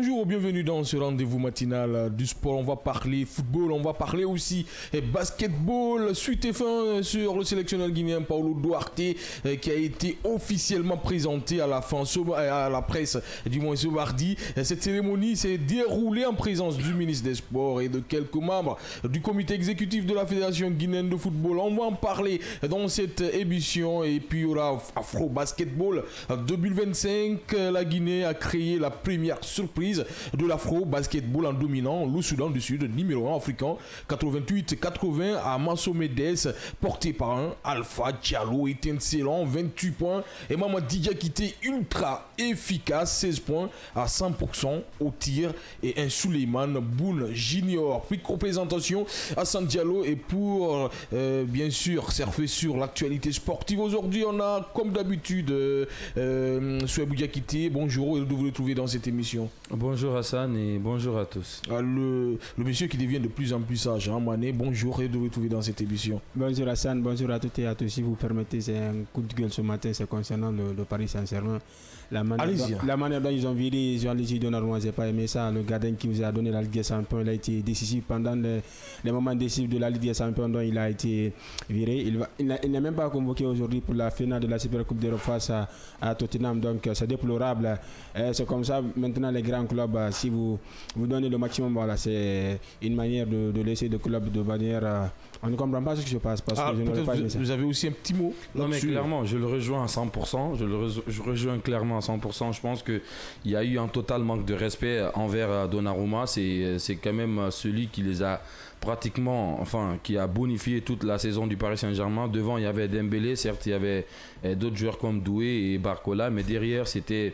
Bonjour, bienvenue dans ce rendez-vous matinal du sport. On va parler football, on va parler aussi basketball. Suite et fin sur le sélectionneur guinéen Paulo Duarte qui a été officiellement présenté à la presse du moins ce mardi. Cette cérémonie s'est déroulée en présence du ministre des Sports et de quelques membres du comité exécutif de la Fédération guinéenne de football. On va en parler dans cette émission et puis il y aura Afro Basketball 2025. La Guinée a créé la première surprise de l'Afro Basketball en dominant le Soudan du Sud, numéro 1 africain, 88-80 à Massomedes, porté par un Alpha Diallo étincelant, 28 points, et Mamadi Diakité ultra efficace, 16 points à 100% au tir, et un Suleiman Boun Junior. Puis représentation à San Diallo, et pour bien sûr surfer sur l'actualité sportive. Aujourd'hui, on a comme d'habitude Souaibou Diakité. Bonjour, et vous le trouvez dans cette émission. Bonjour Hassan et bonjour à tous. Le monsieur qui devient de plus en plus sage, hein, Mané, bonjour et de vous retrouver dans cette émission. Bonjour Hassan, bonjour à toutes et à tous. Si vous permettez, c'est un coup de gueule ce matin, c'est concernant le Paris Saint-Germain. La manière dont ils ont viré Jean-Léger Donnarumma, j'ai pas aimé ça. Le gardien qui vous a donné la Ligue des Champions, il a été décisif pendant les moments décisifs de la Ligue des Champions dont il a été viré. Il n'est même pas convoqué aujourd'hui pour la finale de la Super Coupe d'Europe face à Tottenham, donc c'est déplorable. C'est comme ça, maintenant les grands clubs, si vous donnez le maximum, voilà, c'est une manière de laisser le club de manière... on ne comprend pas ce qui se passe parce que je n'aurais pas aimé ça. Vous avez aussi un petit mot? Non mais clairement, je le rejoins à 100%, je rejoins clairement à 100%. Je pense qu'il y a eu un total manque de respect envers Donnarumma. C'est quand même celui qui les a pratiquement, qui a bonifié toute la saison du Paris Saint-Germain. Devant, il y avait Dembélé, certes, il y avait d'autres joueurs comme Doué et Barcola, mais derrière, c'était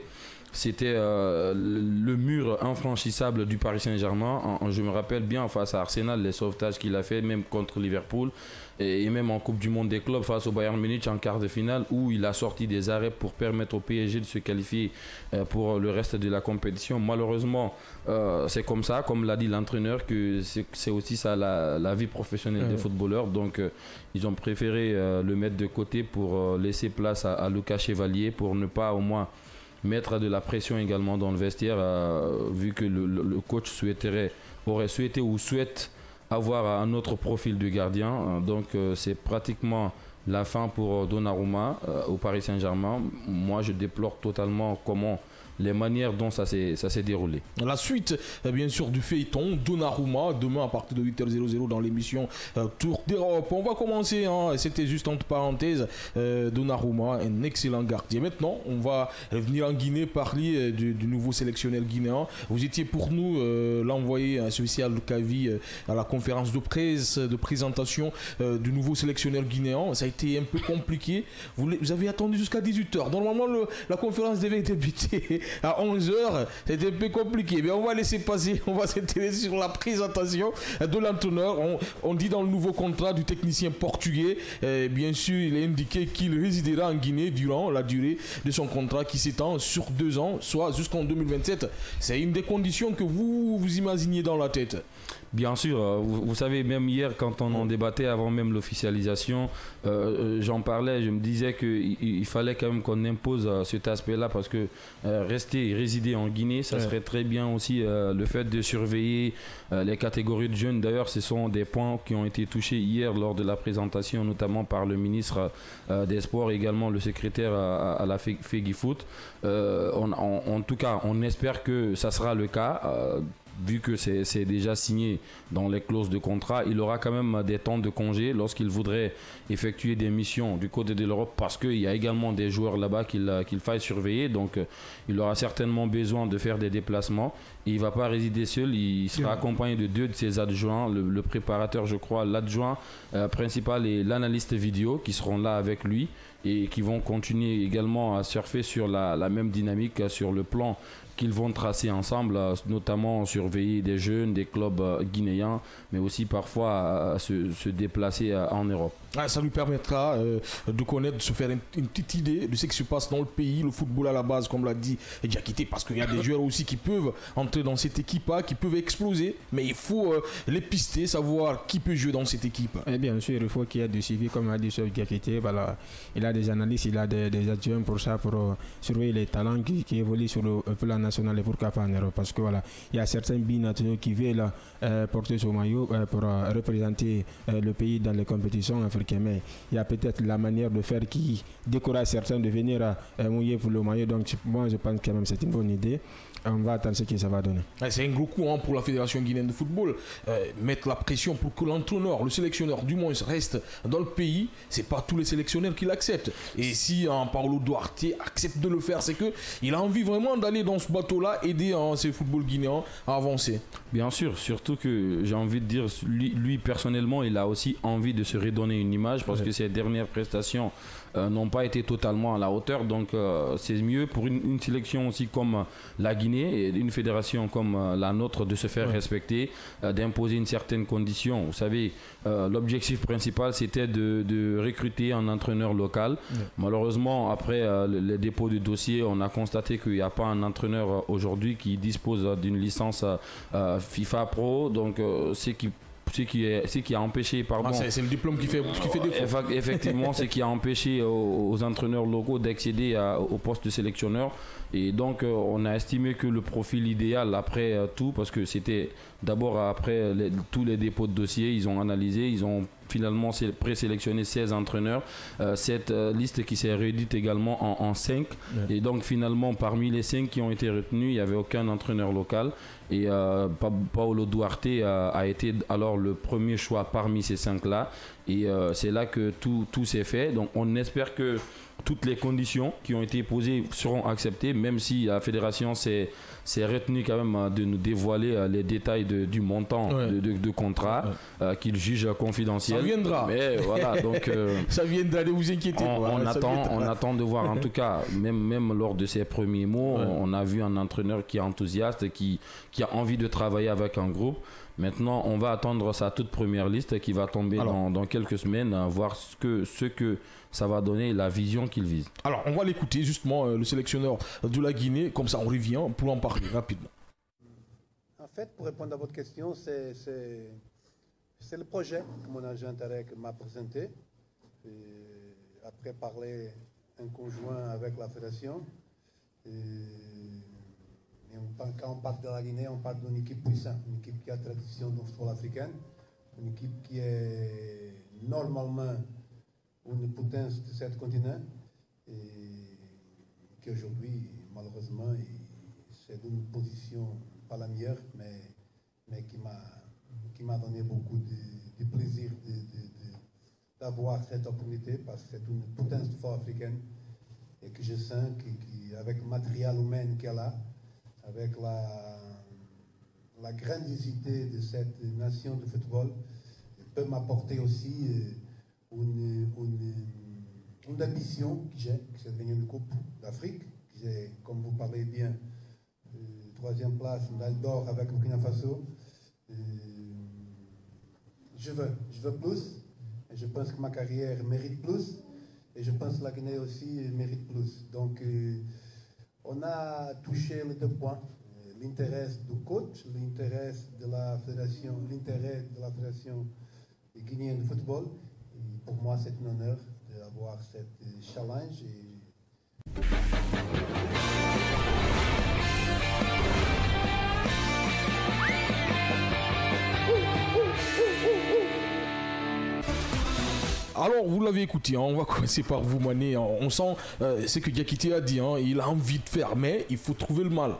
le mur infranchissable du Paris Saint-Germain. Je me rappelle bien face à Arsenal, les sauvetages qu'il a fait, même contre Liverpool, et même en Coupe du Monde des clubs face au Bayern Munich en quart de finale, où il a sorti des arrêts pour permettre au PSG de se qualifier pour le reste de la compétition. Malheureusement, c'est comme ça, comme l'a dit l'entraîneur, que c'est aussi ça la vie professionnelle des footballeurs. Donc ils ont préféré le mettre de côté pour laisser place à Lucas Chevalier, pour ne pas au moins mettre de la pression également dans le vestiaire, vu que le coach aurait souhaité ou souhaite avoir un autre profil de gardien. Donc c'est pratiquement la fin pour Donnarumma au Paris Saint-Germain. Moi je déplore totalement les manières dont ça s'est déroulé. La suite, bien sûr, du feuilleton Donnarumma, demain à partir de 8h00 dans l'émission Tour d'Europe. On va commencer, c'était juste entre parenthèses, Donnarumma, un excellent gardien. Maintenant, on va venir en Guinée parler du nouveau sélectionneur guinéen. Vous étiez pour nous l'envoyé spécial de Kavi à la conférence de presse de présentation du nouveau sélectionneur guinéen. Ça a été un peu compliqué. Vous avez attendu jusqu'à 18h. Normalement, la conférence devait être débutée à 11h, c'était un peu compliqué, mais on va laisser passer, on va s'intéresser sur la présentation de l'entraîneur. On dit dans le nouveau contrat du technicien portugais, bien sûr, il est indiqué qu'il résidera en Guinée durant la durée de son contrat qui s'étend sur 2 ans, soit jusqu'en 2027. C'est une des conditions que vous imaginiez dans la tête. Bien sûr, vous savez, même hier quand on en débattait avant même l'officialisation, j'en parlais, je me disais qu'il fallait quand même qu'on impose cet aspect-là, parce que résider en Guinée, ça serait très bien aussi. Le fait de surveiller les catégories de jeunes, d'ailleurs ce sont des points qui ont été touchés hier lors de la présentation, notamment par le ministre des Sports et également le secrétaire à la FEGIFOOT. En tout cas, on espère que ça sera le cas. Vu que c'est déjà signé dans les clauses de contrat, il aura quand même des temps de congé lorsqu'il voudrait effectuer des missions du côté de l'Europe, parce qu'il y a également des joueurs là-bas qu'il faille surveiller. Donc il aura certainement besoin de faire des déplacements. Et il ne va pas résider seul, il sera accompagné de 2 de ses adjoints, le préparateur, je crois, l'adjoint principal et l'analyste vidéo qui seront là avec lui et qui vont continuer également à surfer sur la même dynamique, sur le plan qu'ils vont tracer ensemble, notamment surveiller des jeunes, des clubs guinéens, mais aussi parfois se déplacer en Europe. Ça lui permettra de connaître, de se faire une petite idée de ce qui se passe dans le pays, le football à la base, comme l'a dit Diakité, parce qu'il y a des joueurs aussi qui peuvent entrer rentrer dans cette équipe-là, qui peuvent exploser, mais il faut les pister, savoir qui peut jouer dans cette équipe. Et bien sûr, il faut qu'il y ait du suivi, comme a dit Chef Diakité. Voilà, il a des analystes, il a des adjoints pour ça, pour surveiller les talents qui évoluent sur le plan national et pourquoi pas en Europe. Parce que voilà, il y a certains binationaux qui veulent porter ce maillot pour représenter le pays dans les compétitions africaines. Mais il y a peut-être la manière de faire qui décourage certains de venir mouiller pour le maillot. Donc moi je pense quand même que c'est une bonne idée. On va attendre ce que ça va donner. C'est un gros coup pour la Fédération guinéenne de football. Mettre la pression pour que l'entraîneur, le sélectionneur du moins reste dans le pays. C'est pas tous les sélectionneurs qui l'acceptent. Et si Paulo Duarte accepte de le faire, c'est qu'il a envie vraiment d'aller dans ce bateau-là, aider ces footballs guinéens à avancer. Bien sûr, surtout que j'ai envie de dire, lui personnellement, il a aussi envie de se redonner une image parce que ses dernières prestations n'ont pas été totalement à la hauteur. Donc c'est mieux pour une sélection aussi comme la Guinée et une fédération comme la nôtre de se faire respecter, d'imposer une certaine condition. Vous savez, l'objectif principal c'était de recruter un entraîneur local. Malheureusement, après le dépôt du dossier, on a constaté qu'il n'y a pas un entraîneur aujourd'hui qui dispose d'une licence FIFA Pro. Donc ce qui a empêché, pardon. C'est le diplôme qui fait défaut. Effectivement, c'est qui a empêché aux entraîneurs locaux d'accéder au poste de sélectionneur. Et donc, on a estimé que le profil idéal après tout, parce que c'était d'abord après tous les dépôts de dossiers, ils ont analysé, ils ont finalement présélectionné 16 entraîneurs. Cette liste qui s'est réduite également en 5. Et donc, finalement, parmi les 5 qui ont été retenus, il n'y avait aucun entraîneur local. Et Paulo Duarte a été alors le premier choix parmi ces 5-là. Et c'est là que tout s'est fait. Donc, on espère que toutes les conditions qui ont été posées seront acceptées, même si la fédération s'est retenue quand même de nous dévoiler les détails du montant de contrat qu'il juge confidentiel. Ça viendra. Mais voilà, donc ça viendra, ne vous inquiétez pas. On attend de voir. En tout cas, même lors de ses premiers mots, on a vu un entraîneur qui est enthousiaste, qui a envie de travailler avec un groupe. Maintenant, on va attendre sa toute première liste qui va tomber dans quelques semaines, voir ce que ça va donner, la vision qu'il vise. Alors, on va l'écouter justement, le sélectionneur de la Guinée, comme ça on revient pour en parler rapidement. En fait, pour répondre à votre question, c'est le projet que mon agent Tarek m'a présenté. Et après parler en conjoint avec la fédération. Quand on parle de la Guinée, on parle d'une équipe puissante, une équipe qui a tradition dans le football africain, une équipe qui est normalement une potence de ce continent et qui aujourd'hui, malheureusement, c'est une position pas la meilleure, mais qui m'a donné beaucoup de plaisir d'avoir cette opportunité parce que c'est une potence de football africaine et que je sens qu'avec le matériel humain qu'il y a là, avec la grandiosité de cette nation de football, peut m'apporter aussi une ambition que j'ai, c'est de gagner une Coupe d'Afrique. J'ai, comme vous parlez bien, troisième place, médaille d'or avec Burkina Faso. Je veux plus, et je pense que ma carrière mérite plus, et je pense que la Guinée aussi mérite plus. Donc, on a touché les 2 points, l'intérêt du coach, l'intérêt de la fédération guinéenne de football. Et pour moi, c'est un honneur d'avoir cette challenge. Alors, vous l'avez écouté, on va commencer par vous, Mané. On sent ce que Diakité a dit, il a envie de faire, mais il faut trouver le mal.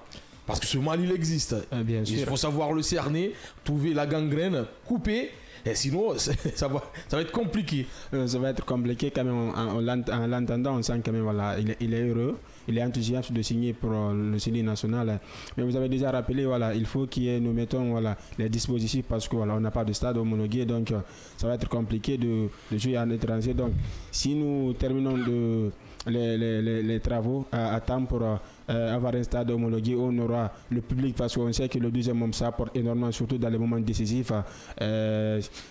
Parce que ce mal, il existe. Bien sûr. Il faut savoir le cerner, trouver la gangrène, couper. Et sinon, ça va être compliqué. Ça va être compliqué quand même. En l'entendant, on sent quand même, voilà, il est heureux. Il est enthousiaste de signer pour le CNI national. Mais vous avez déjà rappelé, voilà, il faut nous mettons voilà, les dispositifs parce qu'on n'a pas de stade homologué. Donc, ça va être compliqué de jouer en étranger. Donc, si nous terminons les travaux à temps pour avoir un stade homologué, on aura le public, parce qu'on sait que le deuxième homme, ça apporte énormément, surtout dans les moments décisifs.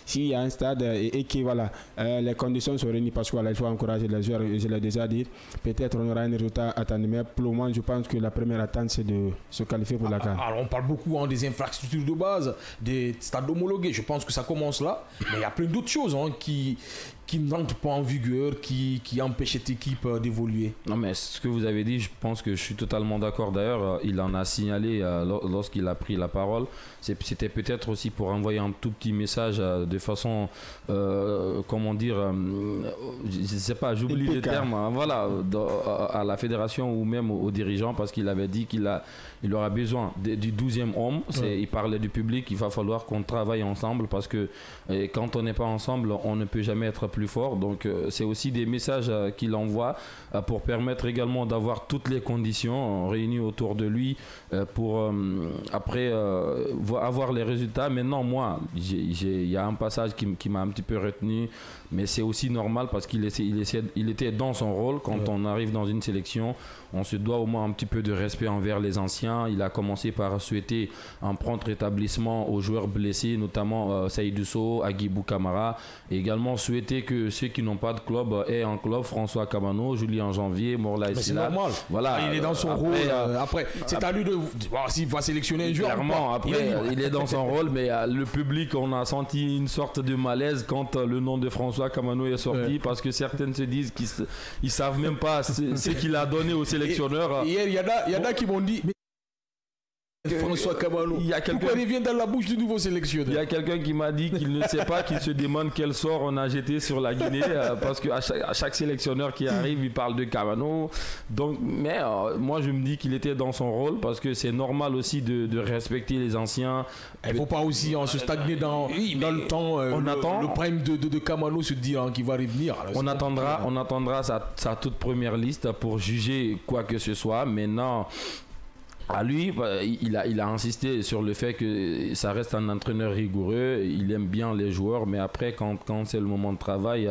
S'il y a un stade et que voilà, les conditions sont réunies, parce que voilà, il faut encourager les joueurs, je l'ai déjà dit, peut-être on aura un résultat attendu, mais pour le moment, je pense que la première attente, c'est de se qualifier pour la CAN. Alors on parle beaucoup des infrastructures de base, des stades homologués, je pense que ça commence là, mais il y a plein d'autres choses qui n'entrent pas en vigueur, qui empêchent cette équipe d'évoluer. Non, mais ce que vous avez dit, je pense que je suis totalement d'accord. D'ailleurs, il en a signalé lorsqu'il a pris la parole. C'était peut-être aussi pour envoyer un tout petit message de façon, comment dire, je ne sais pas, j'oublie les termes, voilà, à la fédération ou même aux dirigeants, parce qu'il avait dit qu'il aura besoin du 12e homme. Il parlait du public, il va falloir qu'on travaille ensemble, parce que quand on n'est pas ensemble, on ne peut jamais être plus fort. Donc c'est aussi des messages qu'il envoie pour permettre également d'avoir toutes les conditions réunies autour de lui pour après avoir les résultats. Maintenant, moi, il y a un passage qui m'a un petit peu retenu, mais c'est aussi normal parce qu'il était dans son rôle. Quand on arrive dans une sélection, on se doit au moins un petit peu de respect envers les anciens. Il a commencé par souhaiter un prompt rétablissement aux joueurs blessés, notamment Seydou Sow, Agibou Kamara, et également souhaiter que ceux qui n'ont pas de club aient un club. François Kamano, Julien Janvier, Morla Essila. C'est normal. Voilà, il est dans son rôle. Après, c'est à lui de voir s'il va sélectionner un joueur. Clairement, après, il est dans son rôle, mais le public, on a senti une sorte de malaise quand le nom de François Kamano est sorti, parce que certaines se disent qu'ils ne savent même pas ce qu'il a donné au sélectionneur. Hier, il y en a qui m'ont dit... François Kamano, pourquoi il vient dans la bouche du nouveau sélectionneur? Il y a quelqu'un qui m'a dit qu'il ne sait pas, qu'il se demande quel sort on a jeté sur la Guinée, parce qu'à chaque sélectionneur qui arrive, il parle de Kamano. Donc, mais moi, je me dis qu'il était dans son rôle, parce que c'est normal aussi de respecter les anciens. Il ne faut pas aussi se stagner dans le temps. On attend. Le prime de Kamano se dit qu'il va revenir. Alors, on attendra sa toute première liste pour juger quoi que ce soit. Maintenant, à lui, il a insisté sur le fait que ça reste un entraîneur rigoureux, il aime bien les joueurs, mais après quand c'est le moment de travail,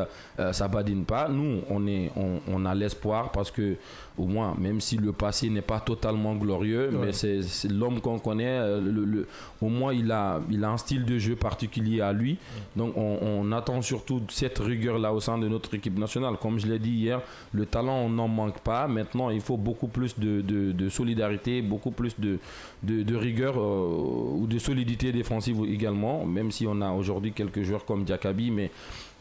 ça badine pas. Nous, on a l'espoir, parce que au moins, même si le passé n'est pas totalement glorieux, mais c'est l'homme qu'on connaît, au moins il a un style de jeu particulier à lui. Donc on attend surtout cette rigueur-là au sein de notre équipe nationale. Comme je l'ai dit hier, le talent, on n'en manque pas. Maintenant, il faut beaucoup plus de solidarité, beaucoup plus de rigueur ou de solidité défensive également, même si on a aujourd'hui quelques joueurs comme Diakabi, mais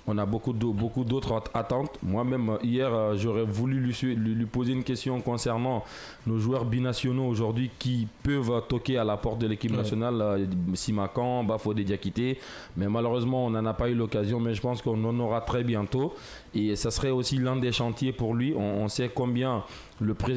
on a beaucoup d'autres attentes. Moi-même, hier, j'aurais voulu lui poser une question concernant nos joueurs binationaux aujourd'hui qui peuvent toquer à la porte de l'équipe nationale, Simakan, Bafodé Diakité. Mais malheureusement, on n'en a pas eu l'occasion, mais je pense qu'on en aura très bientôt. Et ça serait aussi l'un des chantiers pour lui. On sait combien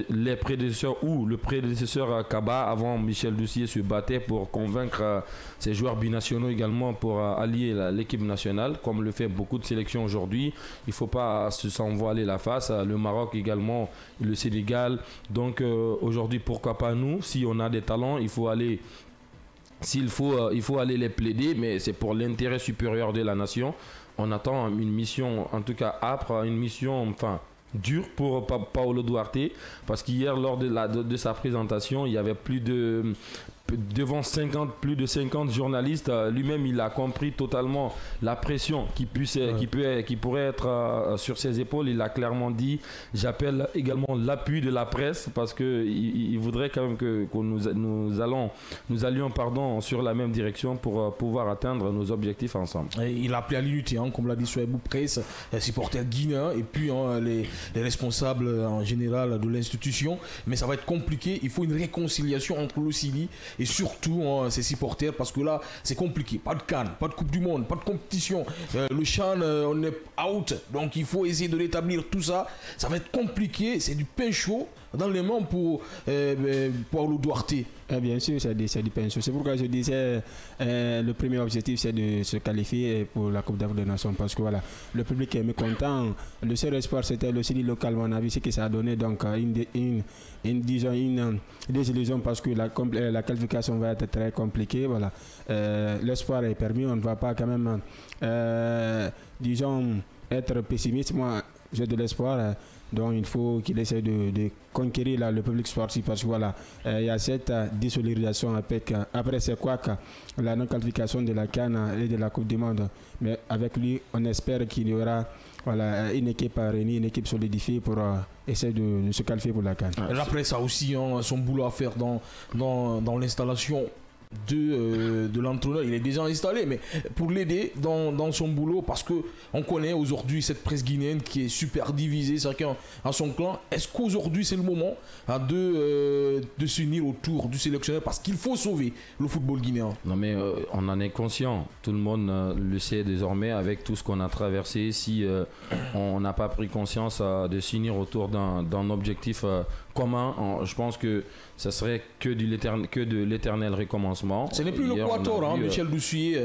les prédécesseurs ou le prédécesseur Kaba avant Michel Doucier se battait pour convaincre ses joueurs binationaux également pour allier l'équipe nationale, comme le fait beaucoup de sélections aujourd'hui. Il ne faut pas s'en voiler la face. Le Maroc également, le Sénégal. Donc aujourd'hui, pourquoi pas nous? Si on a des talents, il faut aller... il faut aller les plaider, mais c'est pour l'intérêt supérieur de la nation. On attend une mission, en tout cas âpre, une mission dure pour Paulo Duarte, parce qu'hier, lors de sa présentation, il y avait devant plus de 50 journalistes. Lui-même, il a compris totalement la pression qui pourrait être sur ses épaules. Il a clairement dit: j'appelle également l'appui de la presse, parce qu'il voudrait quand même que nous allions sur la même direction pour pouvoir atteindre nos objectifs ensemble. Et il a appelé à l'unité, comme l'a dit Souaibou Presse, les supporters guinéens et puis les responsables en général de l'institution. Mais ça va être compliqué. Il faut une réconciliation entre l'Ocili et surtout ses supporters, parce que là c'est compliqué. Pas de CAN, pas de Coupe du Monde, pas de compétition. Le CHAN, on est out. Donc il faut essayer de rétablir tout ça. Ça va être compliqué. C'est du pain chaud dans les mains pour Paulo Duarte. Bien sûr, c'est du pain chaud. C'est pourquoi je disais le premier objectif, c'est de se qualifier pour la Coupe d'Afrique des Nations, parce que voilà, le public est mécontent. Le seul espoir, c'était le Chili local. On a vu ce que ça a donné, donc une désillusion, parce que la qualification va être très compliquée. Voilà. L'espoir est permis. On ne va pas quand même, disons, être pessimiste. Moi, j'ai de l'espoir. Donc il faut qu'il essaie de conquérir là, le public sportif parce que voilà, il y a cette désolidarisation après c'est quoi la non-qualification de la CAN et de la Coupe du Monde. Mais avec lui, on espère qu'il y aura voilà, une équipe réunie, une équipe solidifiée pour essayer de se qualifier pour la CAN. Après ça aussi, son boulot à faire dans l'installation de l'entraîneur. Il est déjà installé, mais pour l'aider dans son boulot, parce qu'on connaît aujourd'hui cette presse guinéenne qui est super divisée, chacun a son clan. Est-ce qu'aujourd'hui c'est le moment de s'unir autour du sélectionneur, parce qu'il faut sauver le football guinéen? Non mais on en est conscient, tout le monde le sait désormais avec tout ce qu'on a traversé. Si on n'a pas pris conscience de s'unir autour d'un objectif commun, je pense que ça serait que de l'éternel recommencement. Ce n'est plus le Quator, Michel Doucier,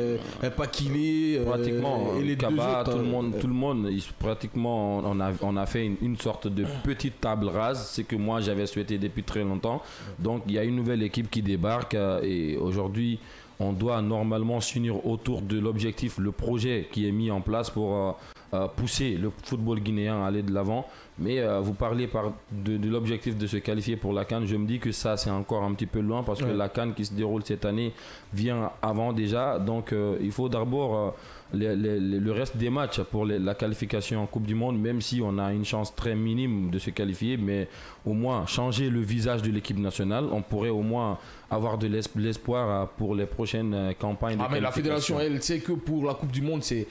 Pakilé, pratiquement et les Kaba, deux autres, tout le monde, pratiquement on a fait une sorte de petite table rase, c'est que moi j'avais souhaité depuis très longtemps. Donc il y a une nouvelle équipe qui débarque et aujourd'hui on doit normalement s'unir autour de l'objectif, le projet qui est mis en place pour pousser le football guinéen à aller de l'avant. Mais vous parlez de l'objectif de se qualifier pour la CAN. Je me dis que ça c'est encore un petit peu loin parce que la CAN qui se déroule cette année vient avant déjà. Donc il faut d'abord le reste des matchs pour la qualification en Coupe du Monde, même si on a une chance très minime de se qualifier, mais au moins changer le visage de l'équipe nationale. On pourrait au moins avoir de l'espoir pour les prochaines campagnes de mais la fédération, elle sait que pour la Coupe du Monde, c'est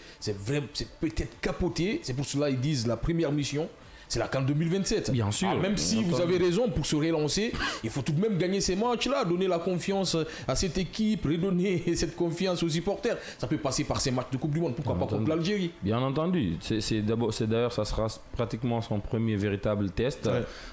peut-être capoté. C'est pour cela qu'ils disent la première mission, c'est la CAN 2027. Bien sûr. Même si vous avez raison, pour se relancer, il faut tout de même gagner ces matchs-là, donner la confiance à cette équipe, redonner cette confiance aux supporters. Ça peut passer par ces matchs de Coupe du Monde, pourquoi pas contre l'Algérie. Bien entendu. D'ailleurs, ça sera pratiquement son premier véritable test,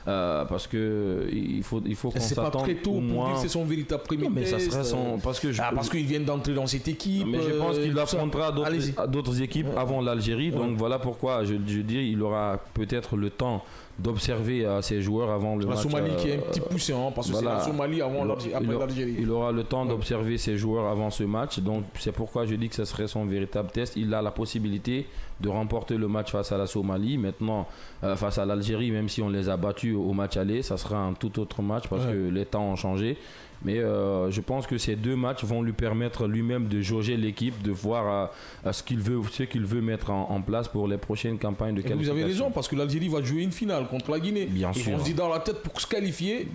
parce que il faut qu'on s'attende. C'est pas très tôt pour dire que c'est son véritable premier test. Ça serait son, parce qu'ils viennent d'entrer dans cette équipe. Mais je pense qu'il affrontera d'autres équipes avant l'Algérie. Donc voilà pourquoi je dis il aura peut-être le temps d'observer ses joueurs avant le match. La Somalie qui est un petit poussé, parce que c'est la Somalie après l'Algérie. Il aura le temps d'observer ses joueurs avant ce match, donc c'est pourquoi je dis que ce serait son véritable test. Il a la possibilité de remporter le match face à la Somalie. Maintenant, face à l'Algérie, même si on les a battus au match aller, ça sera un tout autre match parce que les temps ont changé. Mais je pense que ces deux matchs vont lui permettre lui-même de jauger l'équipe, de voir ce qu'il veut mettre en place pour les prochaines campagnes de qualification. Vous avez raison, parce que l'Algérie va jouer une finale contre la Guinée. Bien sûr. Ils vont se dire dans la tête, pour se qualifier,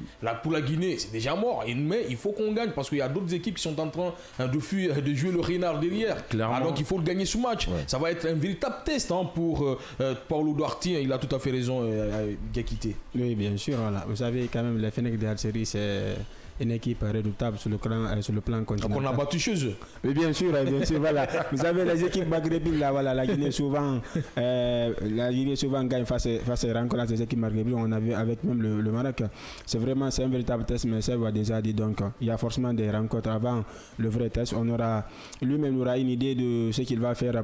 pour la Guinée, c'est déjà mort. Mais il faut qu'on gagne, parce qu'il y a d'autres équipes qui sont en train de jouer le renard derrière. Donc il faut le gagner ce match. Ça va être un véritable test pour Paulo Duarte. Il a tout à fait raison, Gakité. Oui, bien sûr. Voilà. Vous savez, quand même, les Fennecs d'Algérie, c'est une équipe redoutable sur le plan continental. Donc on a battu chez eux. Oui, bien sûr, voilà. Vous savez, les équipes maghrébines, là, voilà, la Guinée souvent gagne face à rencontres des équipes maghrébines. On a vu avec même le Maroc. C'est un véritable test, mais ça va déjà dire. Donc il y a forcément des rencontres avant le vrai test. Lui-même aura une idée de ce qu'il va faire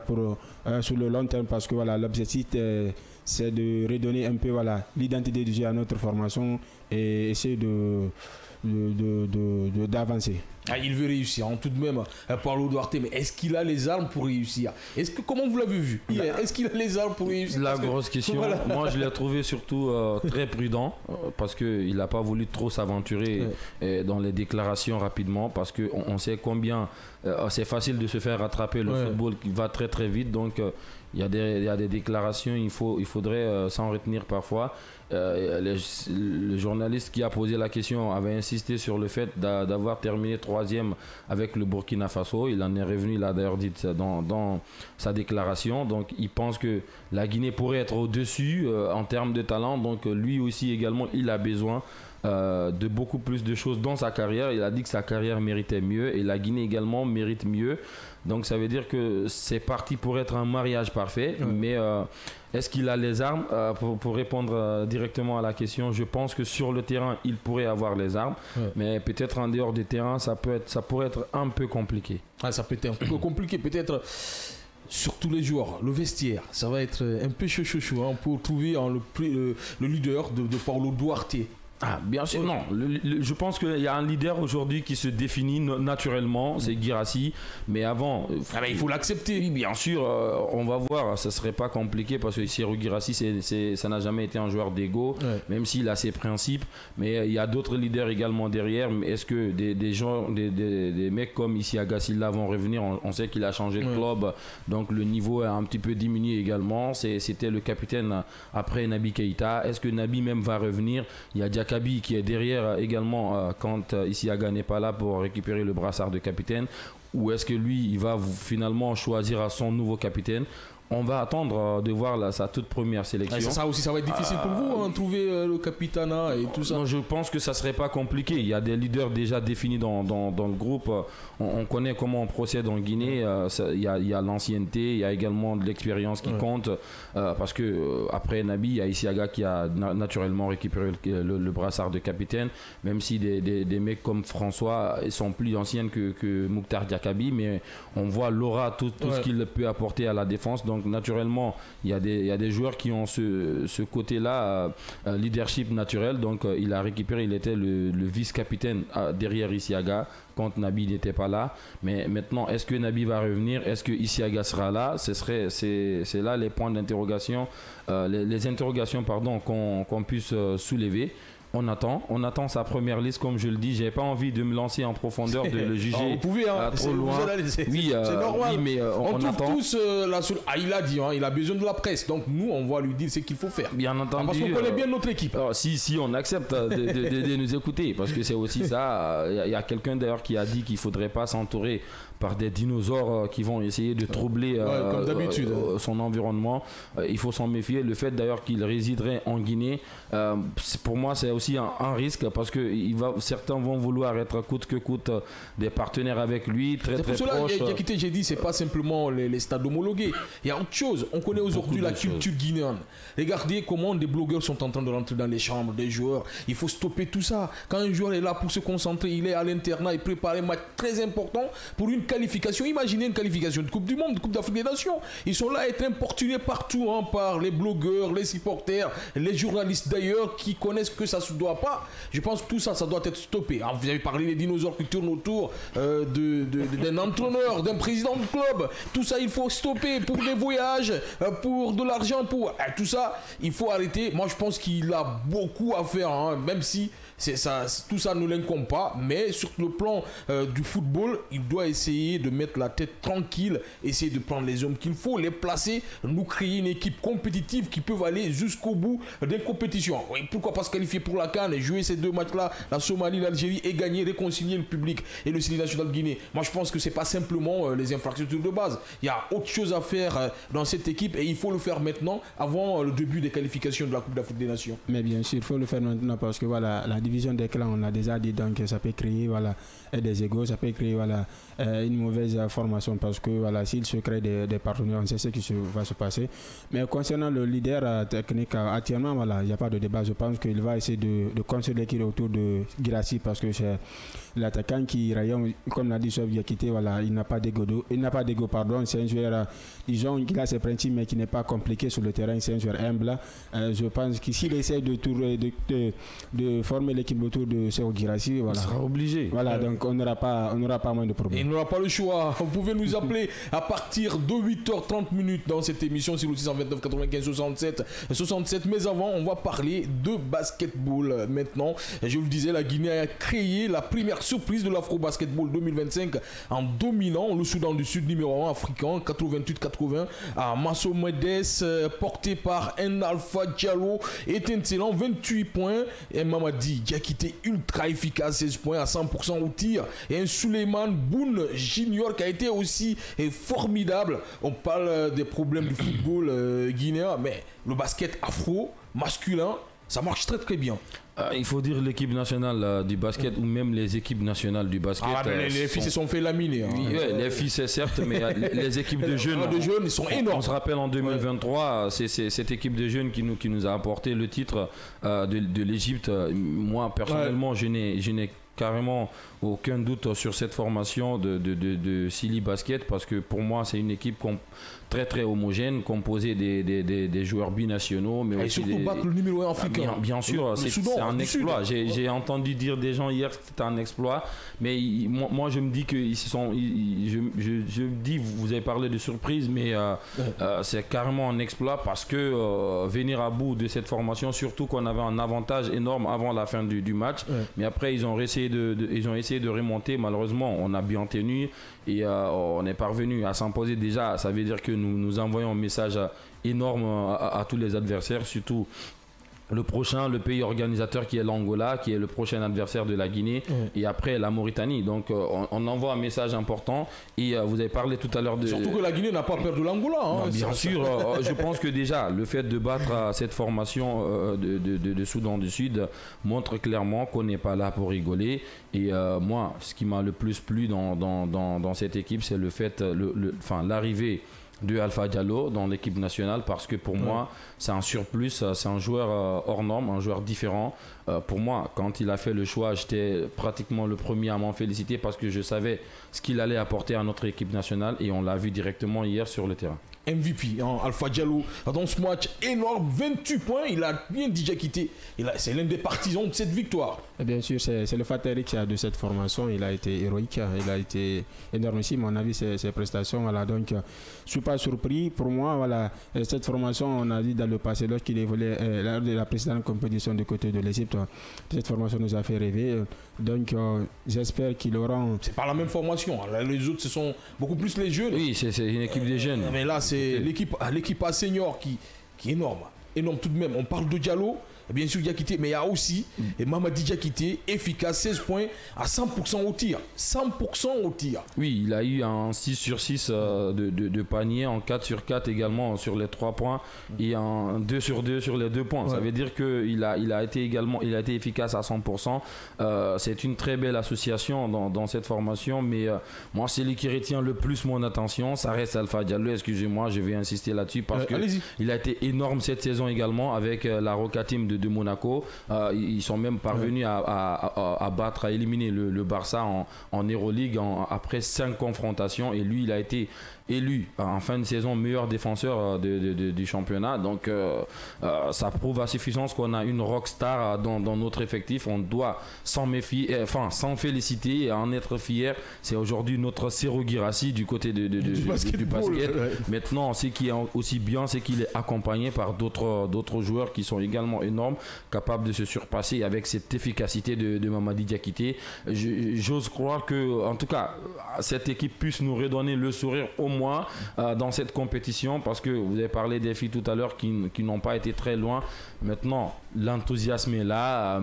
sur le long terme, parce que voilà, l'objectif c'est de redonner un peu l'identité du jeu à notre formation et essayer d'avancer. Il veut réussir, tout de même, Paulo Duarte, mais est-ce qu'il a les armes pour réussir? Comment vous l'avez vu hier? Est-ce qu'il a les armes pour réussir? La grosse question, moi je l'ai trouvé surtout très prudent, parce qu'il n'a pas voulu trop s'aventurer dans les déclarations rapidement, parce qu'on sait combien c'est facile de se faire rattraper, le football qui va très très vite, donc il y a des déclarations, il faudrait s'en retenir parfois. Le journaliste qui a posé la question avait insisté sur le fait d'avoir terminé 3e avec le Burkina Faso. Il en est revenu, il a d'ailleurs dit dans sa déclaration. Donc il pense que la Guinée pourrait être au-dessus en termes de talent. Donc lui aussi également, il a besoin de beaucoup plus de choses dans sa carrière. Il a dit que sa carrière méritait mieux et la Guinée également mérite mieux. Donc ça veut dire que c'est parti pour être un mariage parfait. Mais est-ce qu'il a les armes? Pour répondre directement à la question, je pense que sur le terrain, il pourrait avoir les armes. Mais peut-être en dehors du terrain, ça pourrait être un peu compliqué. Ça peut être un peu compliqué, peut-être. Sur tous les joueurs, le vestiaire, ça va être un peu chaud pour trouver le leader de Paulo Duarte. Ah, bien sûr, non. Je pense qu'il y a un leader aujourd'hui qui se définit naturellement, c'est Guirassy. Mais avant, il faut l'accepter. Oui, bien sûr, on va voir. Ça serait pas compliqué parce que Serhou Guirassy, ça n'a jamais été un joueur d'ego, même s'il a ses principes. Mais il y a d'autres leaders également derrière. Mais est-ce que des mecs comme Isiaga Silla vont revenir? On sait qu'il a changé de club, donc le niveau a un petit peu diminué également. C'était le capitaine après Naby Keïta. Est-ce que Naby même va revenir? Il y a Diakaby qui est derrière également quand Isiaga n'est pas là pour récupérer le brassard de capitaine. Ou est-ce que lui, il va finalement choisir son nouveau capitaine? On va attendre de voir sa toute première sélection. Ça aussi, ça va être difficile pour vous, trouver le capitana et tout ça. Non, je pense que ça serait pas compliqué. Il y a des leaders déjà définis dans le groupe. On connaît comment on procède en Guinée. Il y a l'ancienneté, il y a également de l'expérience qui compte. Parce que après Naby, il y a Isiaga qui a naturellement récupéré le brassard de capitaine. Même si des mecs comme François sont plus anciens que Mouktar Diakaby, mais on voit l'aura, tout ce qu'il peut apporter à la défense. Donc naturellement, il y a des joueurs qui ont ce côté-là, leadership naturel. Donc il a récupéré, il était le vice-capitaine derrière Isiaga quand Naby n'était pas là. Mais maintenant, est-ce que Naby va revenir? Est-ce que Isiaga sera là? C'est là les points d'interrogation, les interrogations qu'on puisse soulever. On attend sa première liste, comme je le dis. J'ai pas envie de me lancer en profondeur, de le juger. Vous pouvez, trop loin. C'est normal. Oui, mais on trouve attend. Tous il a dit, il a besoin de la presse. Donc nous, on va lui dire ce qu'il faut faire. Bien entendu. Parce qu'on connaît bien notre équipe. Si on accepte de nous écouter, parce que c'est aussi ça. Il y a quelqu'un d'ailleurs qui a dit qu'il faudrait pas s'entourer par des dinosaures qui vont essayer de troubler comme d'habitude, son environnement. Il faut s'en méfier. Le fait d'ailleurs qu'il résiderait en Guinée, pour moi c'est aussi un risque, parce que certains vont vouloir être coûte que coûte des partenaires avec lui, très proches. J'ai dit, c'est pas simplement les stades homologués. Il y a autre chose. On connaît aujourd'hui la culture guinéenne. Regardez comment des blogueurs sont en train de rentrer dans les chambres des joueurs. Il faut stopper tout ça. Quand un joueur est là pour se concentrer, il est à l'internat, il prépare un match très important pour une qualification. Imaginez une qualification de Coupe du Monde, de Coupe d'Afrique des Nations. Ils sont là à être importunés partout par les blogueurs, les supporters, les journalistes d'ailleurs qui connaissent que ça ne se doit pas. Je pense que tout ça, ça doit être stoppé. Alors, vous avez parlé des dinosaures qui tournent autour d'un entraîneur, d'un président de club. Tout ça, il faut stopper pour des voyages, pour de l'argent, pour tout ça. Il faut arrêter. Moi, je pense qu'il a beaucoup à faire, même si tout ça ne l'incombe pas, mais sur le plan du football, il doit essayer de mettre la tête tranquille, essayer de prendre les hommes qu'il faut, les placer, nous créer une équipe compétitive qui peut aller jusqu'au bout des compétitions. Oui, pourquoi pas se qualifier pour la CAN et jouer ces deux matchs-là, la Somalie, l'Algérie, et gagner, réconcilier le public et le Sénégal national Guinée. Moi, je pense que c'est pas simplement les infrastructures de base. Il y a autre chose à faire dans cette équipe et il faut le faire maintenant, avant le début des qualifications de la Coupe d'Afrique des Nations. Mais bien sûr, il faut le faire maintenant parce que voilà, la division des clans, on l'a déjà dit, donc ça peut créer des égos, ça peut créer une mauvaise formation parce que s'il se crée des partenaires, on sait ce qui va se passer. Mais concernant le leader technique, actuellement, il n'y a pas de débat. Je pense qu'il va essayer de construire l'équipe autour de Guirassy parce que c'est l'attaquant qui rayonne, comme l'a dit Chef Diakité, il n'a pas d'ego, c'est un joueur, disons, qui a ses principes mais qui n'est pas compliqué sur le terrain, c'est un joueur humble. Je pense que s'il essaie de former l'équipe autour de Serhou Guirassy, il sera obligé. Donc on n'aura pas moins de problèmes. Il n'aura pas le choix. Vous pouvez nous appeler à partir de 8h30 dans cette émission sur le 629 95 67. Mais avant, on va parler de basketball maintenant. Je vous le disais, la Guinée a créé la première surprise de l'Afro-Basketball 2025 en dominant le Soudan du Sud numéro 1 africain 88-80 à Massomedes, porté par un Alpha Diallo étincelant 28 points et Mamadi Diakité ultra efficace 16 points à 100% au tir et un Suleiman Boun Junior qui a été aussi formidable. On parle des problèmes du football guinéen, mais le basket afro masculin, ça marche très très bien. Il faut dire l'équipe nationale du basket ou même les équipes nationales du basket. Les filles se sont fait laminer. Les filles c'est certes, mais les équipes de jeunes, ils sont énormes. On se rappelle en 2023, c'est cette équipe de jeunes qui nous a apporté le titre de l'Égypte. Moi personnellement, je n'ai carrément aucun doute sur cette formation de Silly Basket parce que pour moi c'est une équipe très très homogène, composé des joueurs binationaux, mais et aussi surtout battre le numéro 1 africain. Bien sûr, c'est un exploit. J'ai entendu dire des gens hier que c'était un exploit, mais moi je me dis que je dis, vous avez parlé de surprise, mais c'est carrément un exploit parce que venir à bout de cette formation, surtout qu'on avait un avantage énorme avant la fin du match, mais après ils ont essayé de remonter. Malheureusement, on a bien tenu et on est parvenu à s'imposer. Déjà, ça veut dire que nous envoyons un message énorme à tous les adversaires, surtout le prochain, le pays organisateur qui est l'Angola, qui est le prochain adversaire de la Guinée, et après la Mauritanie. Donc on envoie un message important. Et vous avez parlé tout à l'heure de... Surtout que la Guinée n'a pas perdu l'Angola. Hein, bien sûr, je pense que déjà le fait de battre cette formation de Soudan du Sud montre clairement qu'on n'est pas là pour rigoler. Et moi, ce qui m'a le plus plu dans cette équipe, c'est le fait, l'arrivée de Alpha Diallo dans l'équipe nationale, parce que pour moi c'est un surplus, c'est un joueur hors norme, un joueur différent. Pour moi, quand il a fait le choix, j'étais pratiquement le premier à m'en féliciter parce que je savais ce qu'il allait apporter à notre équipe nationale et on l'a vu directement hier sur le terrain. MVP, hein, Alpha Diallo, dans ce match énorme, 28 points, il a bien déjà quitté. C'est l'un des partisans de cette victoire. Et bien sûr, c'est le facteur de cette formation. Il a été héroïque, il a été énormissime. On a vu ses prestations. Voilà, donc, je ne suis pas surpris. Pour moi, voilà, cette formation, on a dit dans le passé, lorsqu'il évoluait lors de la précédente compétition du côté de l'Égypte, cette formation nous a fait rêver. Donc, j'espère qu'ils auront... C'est pas la même formation. Les autres, ce sont beaucoup plus les jeunes. Oui, c'est une équipe des jeunes. Mais là, c'est l'équipe A senior qui est énorme. Énorme tout de même. On parle de Diallo, bien sûr Diakité, mais il y a aussi Mamadi Diakité, efficace, 16 points à 100% au tir. 100% au tir. Oui, il a eu un 6 sur 6 de panier, en 4 sur 4 également sur les 3 points et un 2 sur 2 sur les 2 points. Ouais. Ça veut dire qu'il a été efficace à 100%. C'est une très belle association dans cette formation, mais moi, celui qui retient le plus mon attention, ça reste Alpha Diallo. Excusez-moi, je vais insister là-dessus parce qu'il a été énorme cette saison également avec la Roca Team de Monaco. Ils sont même parvenus à battre, à éliminer le Barça en Euroleague après 5 confrontations, et lui il a été élu en fin de saison meilleur défenseur du championnat. Donc ça prouve à suffisance qu'on a une rockstar dans notre effectif. On doit s'en méfier, s'en féliciter et en être fier. C'est aujourd'hui notre Serhou Guirassy du côté du basket. Maintenant, ce qui est aussi bien, c'est qu'il est accompagné par d'autres joueurs qui sont également énormes, capables de se surpasser avec cette efficacité de Mamadi Diakité. J'ose croire que, en tout cas, cette équipe puisse nous redonner le sourire au moins dans cette compétition, parce que vous avez parlé des filles tout à l'heure qui n'ont pas été très loin. Maintenant, l'enthousiasme est là.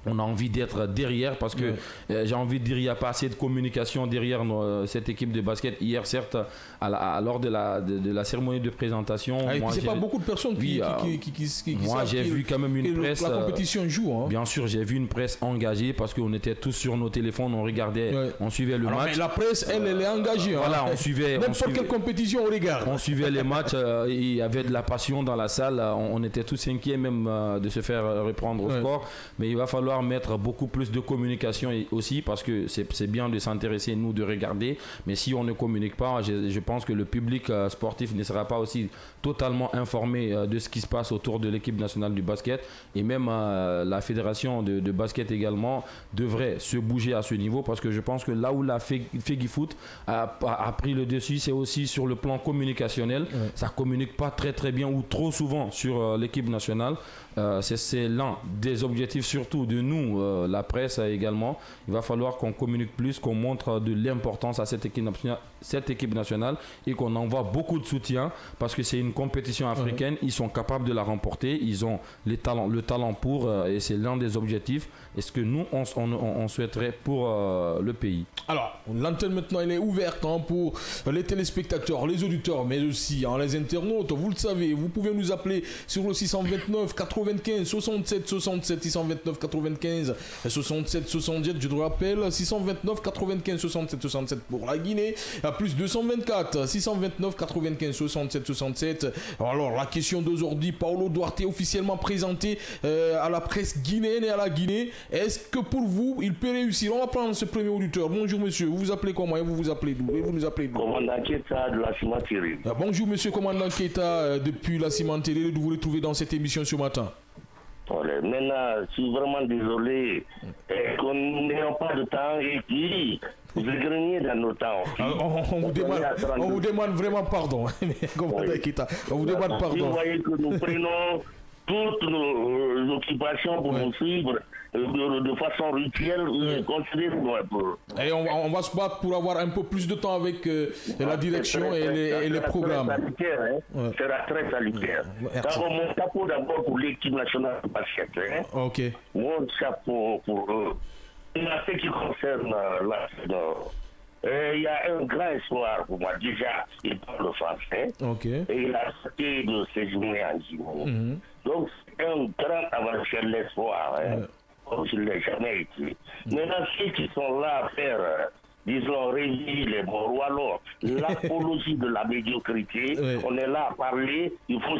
On a envie d'être derrière, parce que j'ai envie de dire, il n'y a pas assez de communication derrière cette équipe de basket. Hier, certes, lors de la cérémonie de présentation, c'est pas beaucoup de personnes qui moi, j'ai vu quand même une presse. La compétition joue. Hein. Bien sûr, j'ai vu une presse engagée parce qu'on était tous sur nos téléphones, on regardait, on suivait le match. Mais la presse, elle est engagée. Voilà, on suivait. N'importe quelle compétition, on regarde. On suivait les matchs. Il y avait de la passion dans la salle. On était tous inquiets même de se faire reprendre au score. Mais il va falloir mettre beaucoup plus de communication aussi, parce que c'est bien de s'intéresser, nous, de regarder, mais si on ne communique pas, je pense que le public sportif ne sera pas aussi totalement informé de ce qui se passe autour de l'équipe nationale du basket, et même la fédération de basket également devrait se bouger à ce niveau, parce que je pense que là où la FEGIFOOT a pris le dessus, c'est aussi sur le plan communicationnel. Ça communique pas très bien ou trop souvent sur l'équipe nationale. C'est l'un des objectifs surtout de nous, la presse également. Il va falloir qu'on communique plus, qu'on montre de l'importance à cette équipe nationale et qu'on envoie beaucoup de soutien, parce que c'est une compétition africaine. Ils sont capables de la remporter, ils ont le talent pour, et c'est l'un des objectifs. Et ce que nous on souhaiterait pour le pays. Alors, l'antenne maintenant elle est ouverte pour les téléspectateurs, les auditeurs, mais aussi les internautes. Vous le savez, vous pouvez nous appeler sur le 629 95 67 67 629 95 95 67 67. Je te rappelle 629 95 67 67 pour la Guinée. Plus 224 629 95 67 67. Alors la question d'aujourd'hui, Paulo Duarte officiellement présenté à la presse guinéenne et à la Guinée. Est-ce que pour vous il peut réussir? On va prendre ce premier auditeur. Bonjour monsieur, vous vous appelez comment et vous vous appelez d'où? Et vous nous appelez d'où? Commandant Keita de la cimenterie. Bonjour monsieur commandant Keita depuis la cimenterie de vous retrouver dans cette émission ce matin. Maintenant, je suis vraiment désolé qu'on n'ait pas de temps et puis vous greniez dans nos temps. On vous demande vraiment pardon. Commandant Keita, on vous demande pardon. Vous voyez que nous prenons toutes nos occupations pour vous suivre de façon rituelle, et on va se battre pour avoir un peu plus de temps avec la direction et les programmes. Ça sera très salutaire. D'abord, mon chapeau d'abord pour l'équipe nationale de basket. Ok. Mon chapeau pour eux. Et en ce qui concerne il y a un grand espoir pour moi. Déjà, il parle français. Okay. Et il a accepté de séjourner en Guinée. Donc, c'est un grand avantage, l'espoir. Comme je ne l'ai jamais été. Maintenant, ceux qui sont là à faire, disons, réveiller les bons alors l'apologie de la médiocrité, on est là à parler, il faut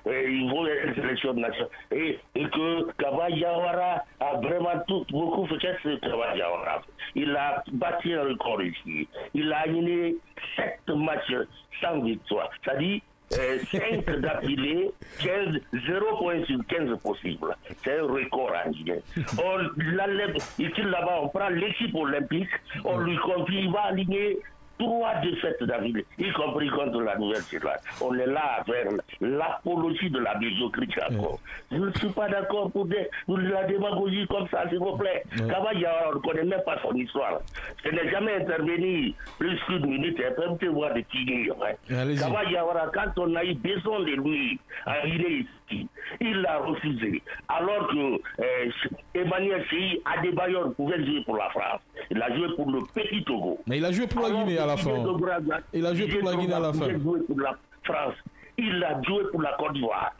une sélection nationale. Et que Kabadiawara a vraiment beaucoup fait. Qu'est-ce que Kabadiawara? Il a bâti un record ici. Il a gagné 7 matchs sans victoire. C'est-à-dire 5 d'affilée, 0 points sur 15 possible. C'est un record en Guinée. Ici là-bas, on prend l'équipe olympique, on lui confie, il va aligner 3 défaites d'affilée, y compris contre la Nouvelle-Zélande. On est là à faire l'apologie de la médiocrité encore. Je ne suis pas d'accord pour la démagogie comme ça, s'il vous plaît. Kabadiawara, on ne connaît même pas son histoire. Je n'ai jamais intervenu plus qu'une minute, et permettez-moi de finir. Kabadiawara, quand on a eu besoin de lui en Guinée ici, il l'a refusé. Alors que Emmanuel Séhi Adebayor pouvait jouer pour la France. Il a joué pour le petit Togo. Mais il a joué pour la Guinée à la fin. Il a joué pour la Guinée à la fin. Il a joué pour la France. Il a joué pour la Côte d'Ivoire.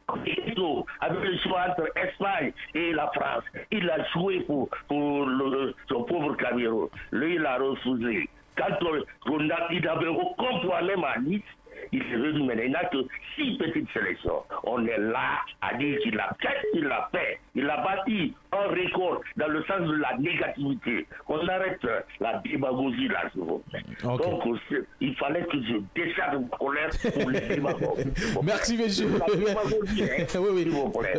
Avec le choix entre Espagne et la France, il a joué pour son pauvre Cameroun. Lui, il a refusé. Quand il avait aucun problème à Nice, il est venu, mais il n'a que 6 petites sélections. On est là à dire qu'il a fait. Il a bâti un record dans le sens de la négativité. On arrête la démagogie là, s'il vous plaît. Donc, il fallait que je décharge ma colère pour les démagogues. Merci, monsieur. Oui.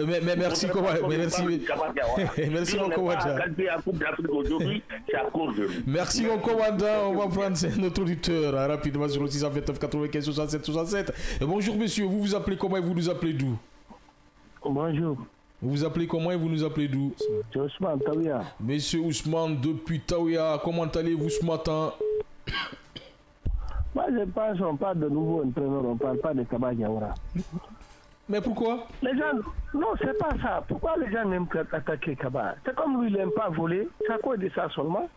Mais merci, Merci, mon commandant. Merci, mon commandant. On va prendre notre auditeur rapidement sur le 629 95 67 67. Bonjour, monsieur. Vous vous appelez comment et vous nous appelez d'où? Bonjour. Vous vous appelez comment et vous nous appelez d'où? C'est Ousmane Taouya. Monsieur Ousmane, depuis Taouya, comment allez-vous ce matin? Moi, je pense qu'on parle de nouveau entraîneur, on ne parle pas de Kabadiawara. Mais pourquoi? Les gens, non, c'est pas ça. Pourquoi les gens n'aiment pas attaquer Kaba? C'est comme lui, il n'aime pas voler. C'est à cause de ça seulement.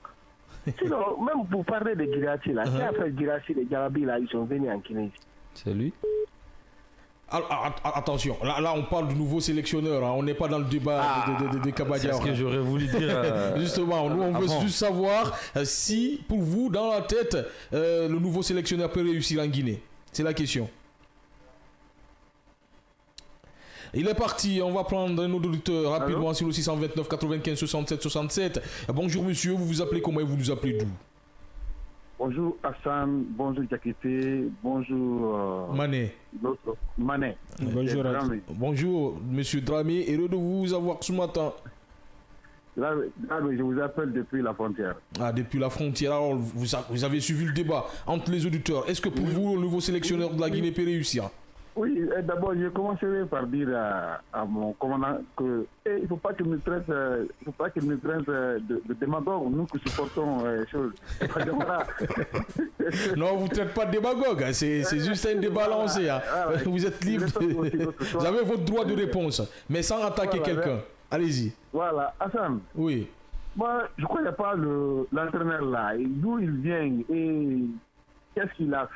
Sinon, même pour parler de Girassi, là, qui a fait Girassi, les Jarabi, là, ils sont venus en Guinée. C'est lui? Attention, là on parle du nouveau sélectionneur, hein. On n'est pas dans le débat de Kabadiawara. C'est ce que j'aurais voulu dire. Justement, nous on veut juste savoir si pour vous, dans la tête, le nouveau sélectionneur peut réussir en Guinée. C'est la question. Il est parti, on va prendre un auditeur rapidement sur le 629 95 67 67. Bonjour monsieur, vous vous appelez comment et vous nous appelez d'où? Bonjour Hassan, bonjour Diakité, bonjour Mané. Mané. Bonjour, bonjour monsieur Dramé, heureux de vous avoir ce matin. Là, je vous appelle depuis la frontière. Ah, depuis la frontière, alors vous avez suivi le débat entre les auditeurs. Est-ce que pour vous, le nouveau sélectionneur de la Guinée peut réussir? Oui, d'abord, je commencerai par dire à mon commandant que il ne faut pas qu'il nous traite, de démagogue, nous qui supportons les choses. Non, vous ne traitez pas de démagogue, hein. C'est juste un débat lancé. Hein. Vous êtes libre, vous avez votre droit de réponse, mais sans attaquer quelqu'un. Allez-y. Voilà, Hassan. Oui. Moi, je ne connais pas l'entraîneur là, d'où il vient et qu'est-ce qu'il a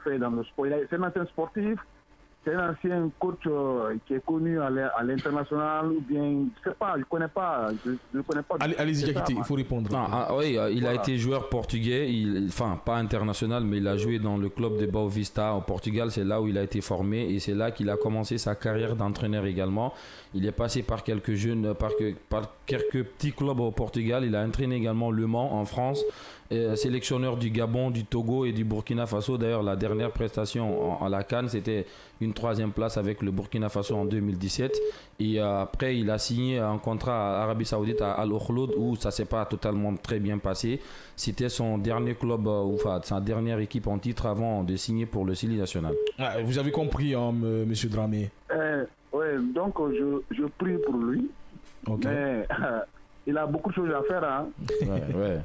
fait dans le sport. C'est un ancien sportif c'est un ancien coach qui est connu à l'international ou bien, je ne sais pas, je ne connais pas. Allez-y, Diakité, il faut répondre. Oui, il a été joueur portugais, enfin pas international, mais il a joué dans le club de Boa Vista au Portugal. C'est là où il a été formé et c'est là qu'il a commencé sa carrière d'entraîneur également. Il est passé par quelques jeunes, par quelques petits clubs au Portugal. Il a entraîné également Le Mans en France. Sélectionneur du Gabon, du Togo et du Burkina Faso. D'ailleurs, la dernière prestation à la CAN, c'était une 3e place avec le Burkina Faso en 2017. Et après, il a signé un contrat à Arabie Saoudite à Al Okhloud où ça ne s'est pas totalement très bien passé. C'était son dernier club, enfin sa dernière équipe en titre avant de signer pour le Sili national. Vous avez compris, hein, monsieur Dramé. Oui, donc je prie pour lui. Okay. Mais il a beaucoup de choses à faire. Hein. Ouais.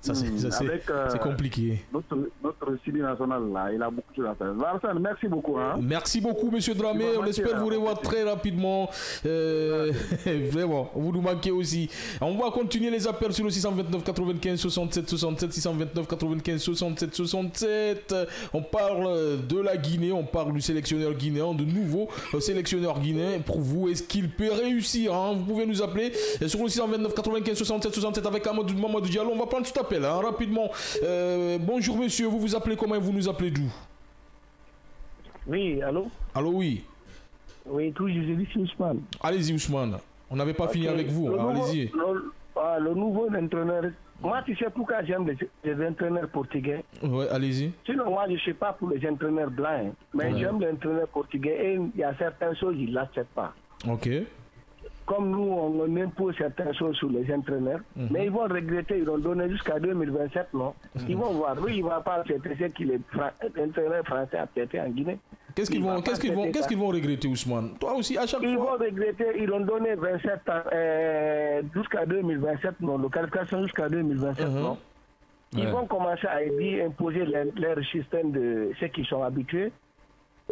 Ça, c'est compliqué. Notre Sili national, là, il a beaucoup de choses à faire. Arsène, merci beaucoup. Hein. Merci beaucoup, monsieur Dramé. On espère vous revoir très rapidement. Vraiment, vous nous manquez aussi. On va continuer les appels sur le 629 95 67 67, 629 95 67 67. On parle de la Guinée, on parle du sélectionneur guinéen, de nouveau sélectionneur guinéen. Pour vous, est-ce qu'il peut réussir, hein? Vous pouvez nous appeler sur le 629 95 67 67 avec Mamadou Diallo. On va prendre tout appel hein, rapidement. Bonjour monsieur, vous vous appelez comment et vous nous appelez d'où? Oui, allô? Allô, oui. Oui, tout je dis Ousmane. Allez-y Ousmane, on n'avait pas fini avec vous, allez-y. Le nouveau entraîneur, moi tu sais pourquoi j'aime les entraîneurs portugais? Ouais, allez-y. Sinon moi je ne sais pas pour les entraîneurs blancs, mais j'aime les entraîneurs portugais et il y a certaines choses ils ne l'acceptent pas. Ok. Comme nous, on impose certaines choses sur les entraîneurs, mais ils vont regretter, ils vont donner jusqu'à 2027, non? Ils vont voir, lui, il ne va pas accepter qu'il est entraîneur français à péter en Guinée. Qu'est-ce qu'ils vont regretter, Ousmane? Toi aussi, à chaque fois. Ils vont regretter, ils vont donner 27 ans, jusqu'à 2027, non? La qualification jusqu'à 2027, non? Ils vont commencer à imposer leur système de ceux qui sont habitués,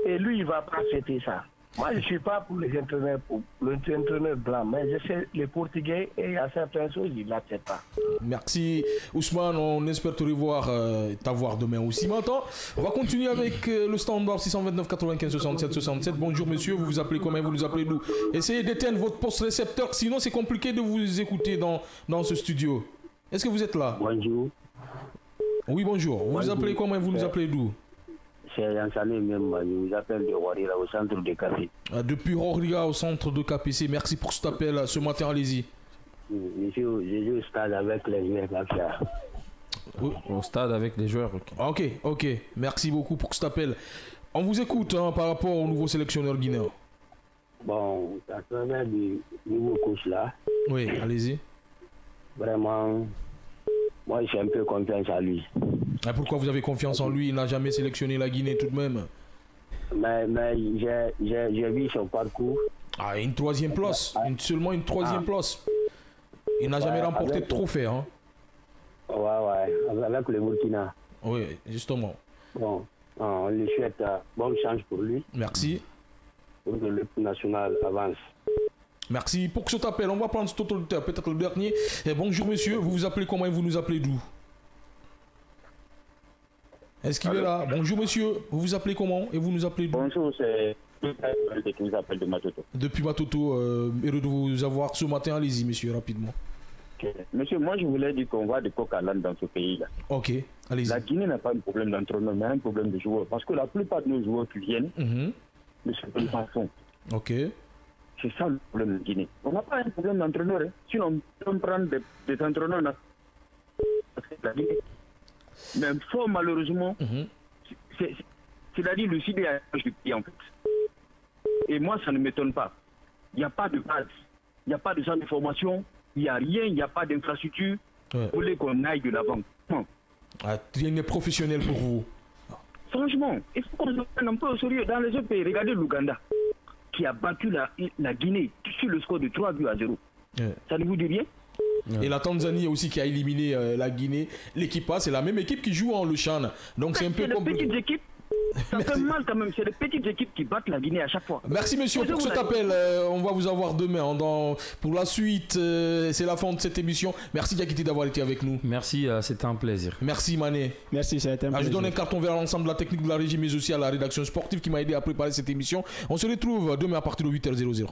et lui, il ne va pas accepter ça. Moi, je ne suis pas pour les entraîneurs blancs, mais je sais les Portugais et à certaines choses, ils ne l'acceptent pas. Merci Ousmane, on espère te revoir, t'avoir demain aussi. Maintenant, on va continuer avec le standard 629 95 67 67. Bonjour monsieur, vous vous appelez comment, vous nous appelez d'où? Essayez d'éteindre votre poste récepteur, sinon c'est compliqué de vous écouter dans ce studio. Est-ce que vous êtes là? Bonjour. Oui, bonjour. Vous vous appelez comment et vous nous appelez d'où? C'est Yansané même, je vous appelle de Warira au centre de Café. Depuis Warira au centre de KPC, merci pour cet appel ce matin, allez-y. Je suis au stade avec les joueurs Mafia. Au stade avec les joueurs, ok, merci beaucoup pour cet appel. On vous écoute hein, par rapport au nouveau sélectionneur guinéen. Bon, à travers du nouveau coach là. Oui, allez-y. Vraiment, moi j'ai un peu confiance en lui. Et pourquoi vous avez confiance en lui? Il n'a jamais sélectionné la Guinée tout de même. Mais j'ai vu son parcours. Une 3e place, seulement une 3e place. Il n'a jamais remporté de trophée. Hein. Ouais, avec le Burkina. Oui, justement. Bon, on lui souhaite bonne chance pour lui. Merci. Pour que l'équipe nationale avance. Merci pour cet appel. On va prendre cet auditeur, peut-être le dernier. Et bonjour monsieur, vous vous appelez comment et vous nous appelez d'où? Est-ce qu'il est là? Bonjour monsieur, vous vous appelez comment et vous nous appelez d'où? Bonjour, c'est qui nous appelle de Matoto. Depuis Matoto, heureux de vous avoir ce matin. Allez-y monsieur, rapidement. Okay. Monsieur, moi je voulais dire qu'on voit de coq à l'âne dans ce pays-là. Ok, allez-y. La Guinée n'a pas un problème d'entraîneur, mais un problème de joueurs. Parce que la plupart de nos joueurs qui viennent ne se prennent pas fond. Ok. C'est ça le problème de Guinée. On n'a pas un problème d'entraîneur. Hein. Sinon, on peut prendre des entraîneurs là. Parce que la Guinée. Mais fort malheureusement, c'est-à-dire le CDH du pays en fait. Et moi, ça ne m'étonne pas. Il n'y a pas de base, il n'y a pas de centre de formation, il n'y a rien, il n'y a pas d'infrastructure. Vous voulez qu'on aille de l'avant. Rien n'est professionnel pour vous. Franchement, il faut qu'on se prenne un peu au sérieux. Dans les autres pays, regardez l'Ouganda, qui a battu la Guinée sur le score de 3-0. Ça ne vous dit rien? Et la Tanzanie aussi qui a éliminé la Guinée. L'équipe A, c'est la même équipe qui joue en le Chan. Donc c'est un peu compliqué. Ça fait mal quand même. C'est les petites équipes qui battent la Guinée à chaque fois. Merci monsieur pour cet appel. On va vous avoir demain. Pour la suite, c'est la fin de cette émission. Merci Diakité d'avoir été avec nous. Merci, c'était un plaisir. Merci Mané. Merci, c'était un plaisir. Je donne un carton vert à l'ensemble de la technique de la régie, mais aussi à la rédaction sportive qui m'a aidé à préparer cette émission. On se retrouve demain à partir de 8h00.